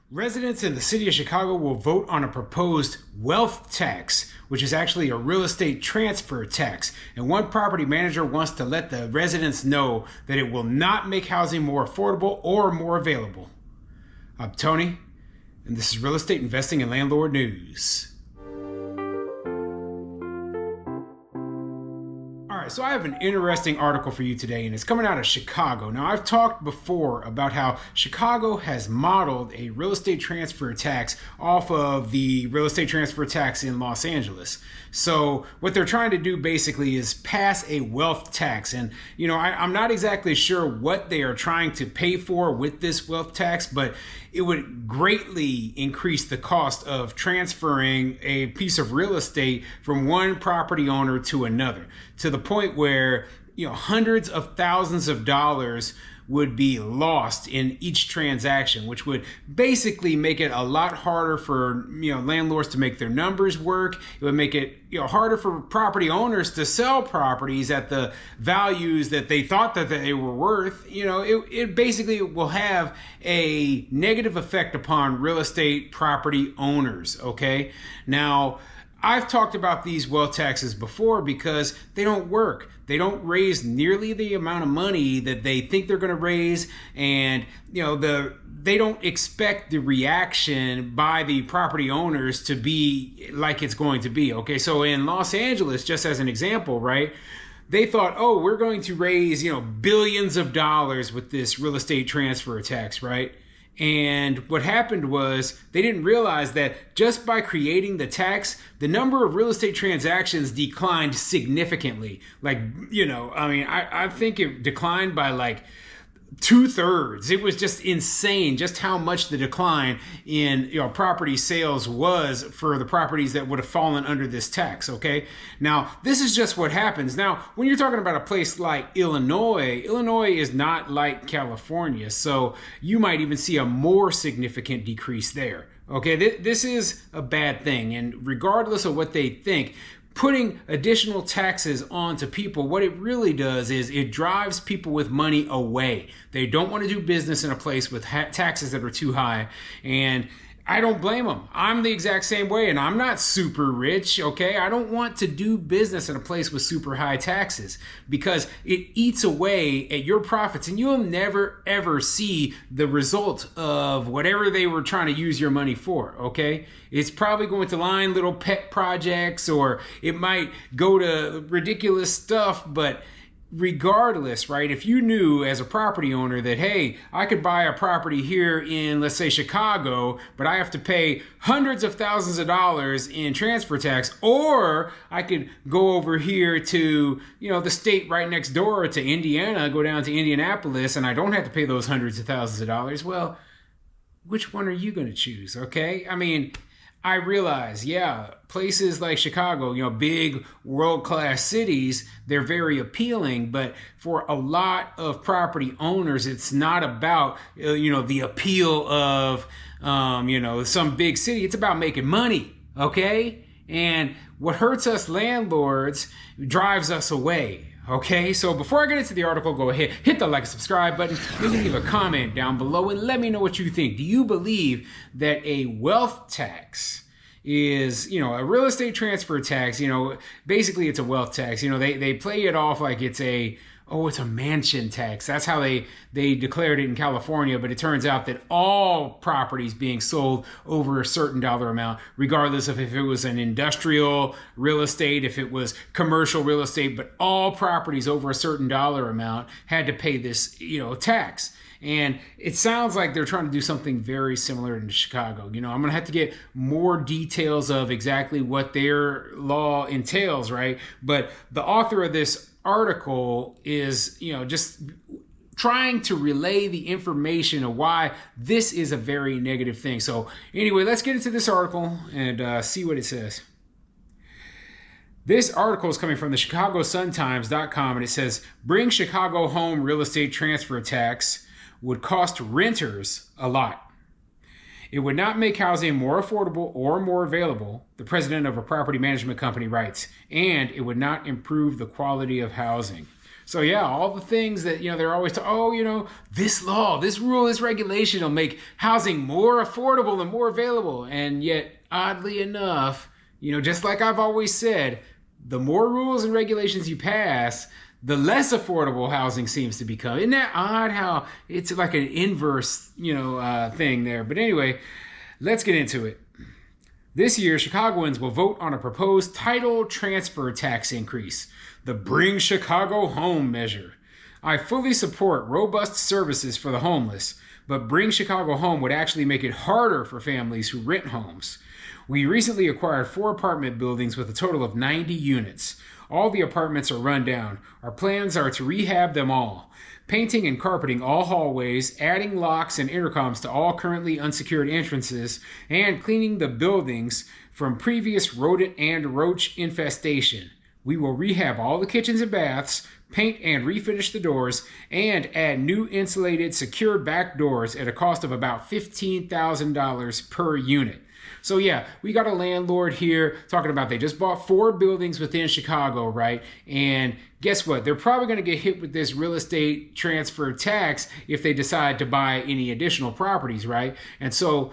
Residents in the city of Chicago will vote on a proposed wealth tax, which is actually a real estate transfer tax. And one property manager wants to let the residents know that it will not make housing more affordable or more available. I'm Tony, and this is Real Estate Investing and Landlord News. So I have an interesting article for you today, and it's coming out of Chicago. Now, I've talked before about how Chicago has modeled a real estate transfer tax off of the real estate transfer tax in Los Angeles. So what they're trying to do basically is pass a wealth tax. And, I'm not exactly sure what they are trying to pay for with this wealth tax, but it would greatly increase the cost of transferring a piece of real estate from one property owner to another, to the point where hundreds of thousands of dollars would be lost in each transaction, which would basically make it a lot harder for landlords to make their numbers work. It would make it harder for property owners to sell properties at the values that they thought that they were worth. It basically will have a negative effect upon real estate property owners. Okay, now I've talked about these wealth taxes before because they don't work. They don't raise nearly the amount of money that they think they're going to raise, and they don't expect the reaction by the property owners to be like it's going to be. Okay, so in Los Angeles, just as an example, right? They thought, oh, we're going to raise billions of dollars with this real estate transfer tax, right? And what happened was they didn't realize that just by creating the tax, the number of real estate transactions declined significantly. I think it declined by like 2/3. It was just insane just how much the decline in property sales was for the properties that would have fallen under this tax. Okay, now this is just what happens. Now when you're talking about a place like Illinois is not like California, so you might even see a more significant decrease there. Okay, this is a bad thing, and regardless of what they think, putting additional taxes onto people, what it really does is it drives people with money away. They don't want to do business in a place with taxes that are too high. And I don't blame them. I'm the exact same way, and I'm not super rich, okay? I don't want to do business in a place with super high taxes because it eats away at your profits, and you'll never, ever see the result of whatever they were trying to use your money for, okay? It's probably going to line little pet projects, or it might go to ridiculous stuff, but regardless, right? If you knew as a property owner that, hey, I could buy a property here in, let's say, Chicago, but I have to pay hundreds of thousands of dollars in transfer tax, or I could go over here to, the state right next door to Indiana, go down to Indianapolis, and I don't have to pay those hundreds of thousands of dollars. Well, which one are you going to choose? Okay. I realize, places like Chicago, big world-class cities, they're very appealing, but for a lot of property owners, it's not about, the appeal of, some big city. It's about making money, okay? And what hurts us landlords drives us away. Okay, so before I get into the article, go ahead, hit the like and subscribe button. You can leave a comment down below and let me know what you think. Do you believe that a wealth tax is, a real estate transfer tax? Basically it's a wealth tax. They play it off like it's it's a mansion tax. That's how they declared it in California, but it turns out that all properties being sold over a certain dollar amount, regardless of if it was an industrial real estate, if it was commercial real estate, but all properties over a certain dollar amount had to pay this, tax. And it sounds like they're trying to do something very similar in Chicago. I'm going to have to get more details of exactly what their law entails, right? But the author of this article is, just trying to relay the information of why this is a very negative thing. So anyway, let's get into this article and see what it says. This article is coming from the ChicagoSunTimes.com, and it says, bring Chicago home real estate transfer tax would cost renters a lot. It would not make housing more affordable or more available, the president of a property management company writes, and it would not improve the quality of housing. So yeah, all the things that, they're always, this law, this rule, this regulation will make housing more affordable and more available. And yet, oddly enough, just like I've always said, the more rules and regulations you pass, the less affordable housing seems to become. Isn't that odd how it's like an inverse, thing there? But anyway, let's get into it. This year, Chicagoans will vote on a proposed title transfer tax increase, the Bring Chicago Home measure. I fully support robust services for the homeless, but Bring Chicago Home would actually make it harder for families who rent homes. We recently acquired 4 apartment buildings with a total of 90 units. All the apartments are run down. Our plans are to rehab them all. Painting and carpeting all hallways, adding locks and intercoms to all currently unsecured entrances, and cleaning the buildings from previous rodent and roach infestation. We will rehab all the kitchens and baths, paint and refinish the doors, and add new insulated, secured back doors at a cost of about $15,000 per unit. So yeah, we got a landlord here talking about they just bought 4 buildings within Chicago, right? And guess what? They're probably going to get hit with this real estate transfer tax if they decide to buy any additional properties, right? And so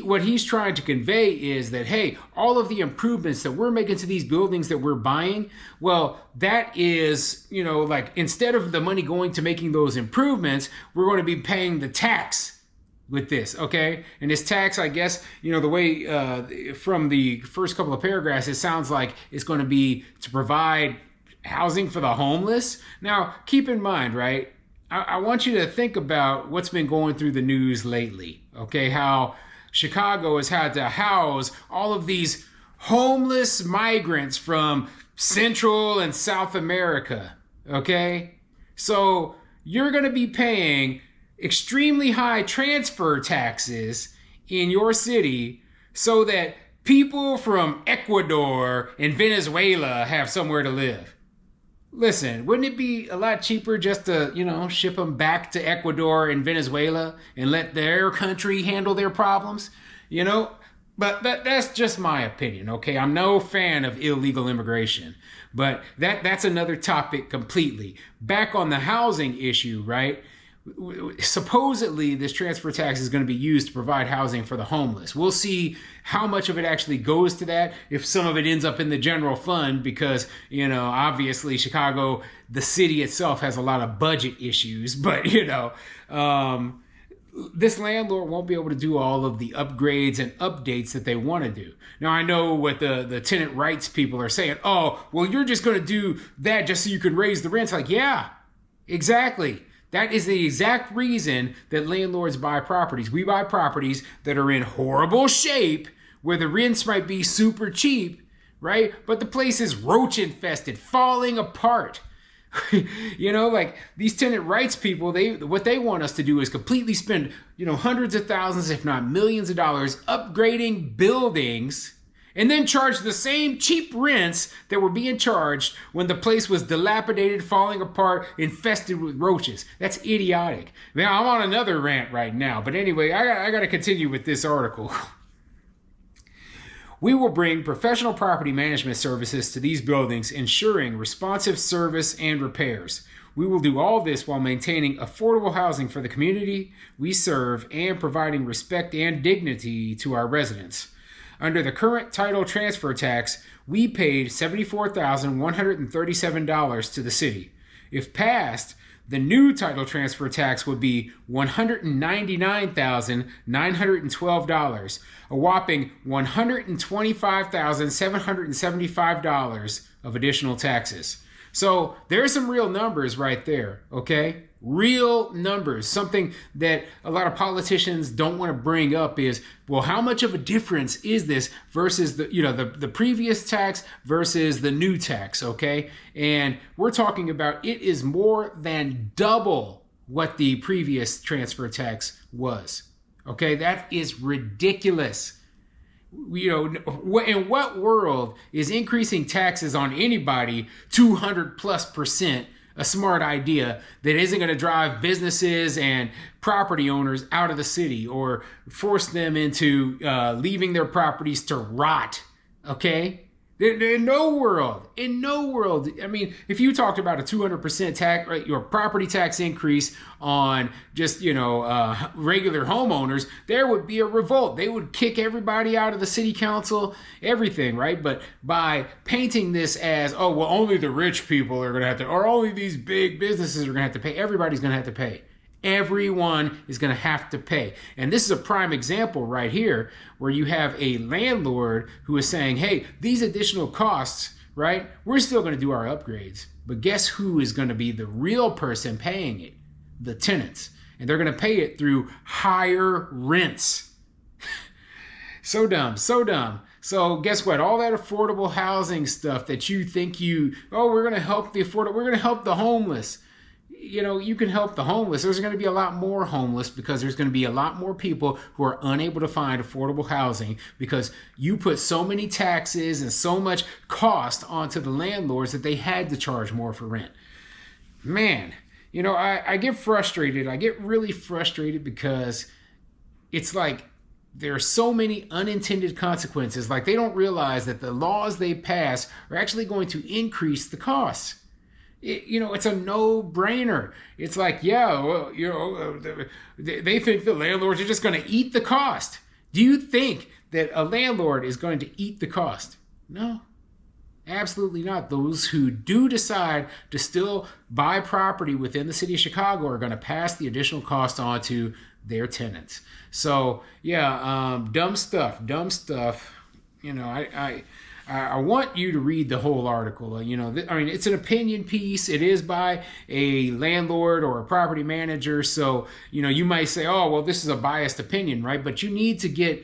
what he's trying to convey is that, hey, all of the improvements that we're making to these buildings that we're buying, well, that is, like instead of the money going to making those improvements, we're going to be paying the tax with this, okay? And this tax, I guess, the way from the first couple of paragraphs, it sounds like it's going to be to provide housing for the homeless. Now, keep in mind, right? I want you to think about what's been going through the news lately, okay? How Chicago has had to house all of these homeless migrants from Central and South America, okay? So you're going to be paying extremely high transfer taxes in your city so that people from Ecuador and Venezuela have somewhere to live. Listen, wouldn't it be a lot cheaper just to, ship them back to Ecuador and Venezuela and let their country handle their problems? But that's just my opinion, okay? I'm no fan of illegal immigration, but that's another topic completely. Back on the housing issue, right? Supposedly this transfer tax is going to be used to provide housing for the homeless. We'll see how much of it actually goes to that, if some of it ends up in the general fund, because obviously Chicago, the city itself, has a lot of budget issues, but this landlord won't be able to do all of the upgrades and updates that they want to do. Now, I know what the tenant rights people are saying. Oh, well, you're just going to do that just so you can raise the rents. Like, yeah, exactly. That is the exact reason that landlords buy properties. We buy properties that are in horrible shape, where the rents might be super cheap, right? But the place is roach infested, falling apart. Like these tenant rights people, what they want us to do is completely spend, hundreds of thousands, if not millions of dollars upgrading buildings, and then charge the same cheap rents that were being charged when the place was dilapidated, falling apart, infested with roaches. That's idiotic. Now, I'm on another rant right now, but anyway, I got to continue with this article. We will bring professional property management services to these buildings, ensuring responsive service and repairs. We will do all this while maintaining affordable housing for the community we serve and providing respect and dignity to our residents. Under the current title transfer tax, we paid $74,137 to the city. If passed, the new title transfer tax would be $199,912, a whopping $125,775 of additional taxes. So there's some real numbers right there, okay? Real numbers. Something that a lot of politicians don't want to bring up is, well, how much of a difference is this versus the previous tax versus the new tax, okay? And we're talking about it is more than double what the previous transfer tax was, okay? That is ridiculous. In what world is increasing taxes on anybody 200+% a smart idea that isn't going to drive businesses and property owners out of the city or force them into leaving their properties to rot? Okay, In no world, I mean, if you talked about a 200% tax, right, your property tax increase on just, regular homeowners, there would be a revolt. They would kick everybody out of the city council, everything, right? But by painting this as, oh, well, only the rich people are going to have to, or only these big businesses are going to have to pay, everybody's going to have to pay. Everyone is going to have to pay. And this is a prime example right here where you have a landlord who is saying, hey, these additional costs, right? We're still going to do our upgrades. But guess who is going to be the real person paying it? The tenants. And they're going to pay it through higher rents. So dumb, so dumb. So guess what? All that affordable housing stuff that you think we're going to help the we're going to help the homeless. You can help the homeless. There's going to be a lot more homeless because there's going to be a lot more people who are unable to find affordable housing because you put so many taxes and so much cost onto the landlords that they had to charge more for rent. Man, I get frustrated. I get really frustrated because it's like there are so many unintended consequences. Like they don't realize that the laws they pass are actually going to increase the costs. It's a no-brainer. It's like, they think the landlords are just going to eat the cost. Do you think that a landlord is going to eat the cost? No, absolutely not. Those who do decide to still buy property within the city of Chicago are going to pass the additional cost on to their tenants. So, dumb stuff. I want you to read the whole article. It's an opinion piece. It is by a landlord or a property manager. So, you might say, oh, well, this is a biased opinion, right? But you need to get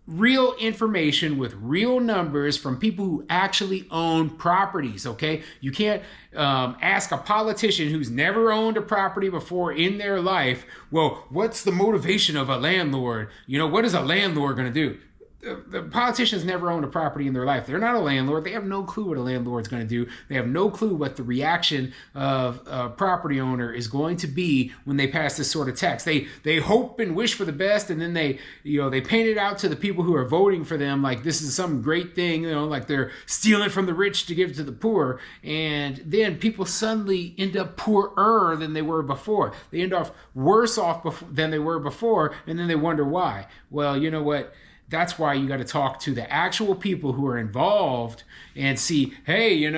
real information with real numbers from people who actually own properties, okay? You can't ask a politician who's never owned a property before in their life, well, what's the motivation of a landlord? What is a landlord going to do? The politicians never owned a property in their life. They're not a landlord. They have no clue what a landlord's going to do. They have no clue what the reaction of a property owner is going to be when they pass this sort of tax. They hope and wish for the best, and then they paint it out to the people who are voting for them like this is some great thing, like they're stealing from the rich to give to the poor. And then people suddenly end up poorer than they were before. They end up worse off than they were before, and then they wonder why. Well, you know what? That's why you got to talk to the actual people who are involved and see, hey,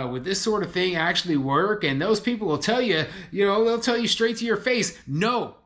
would this sort of thing actually work? And those people will tell you, they'll tell you straight to your face, no,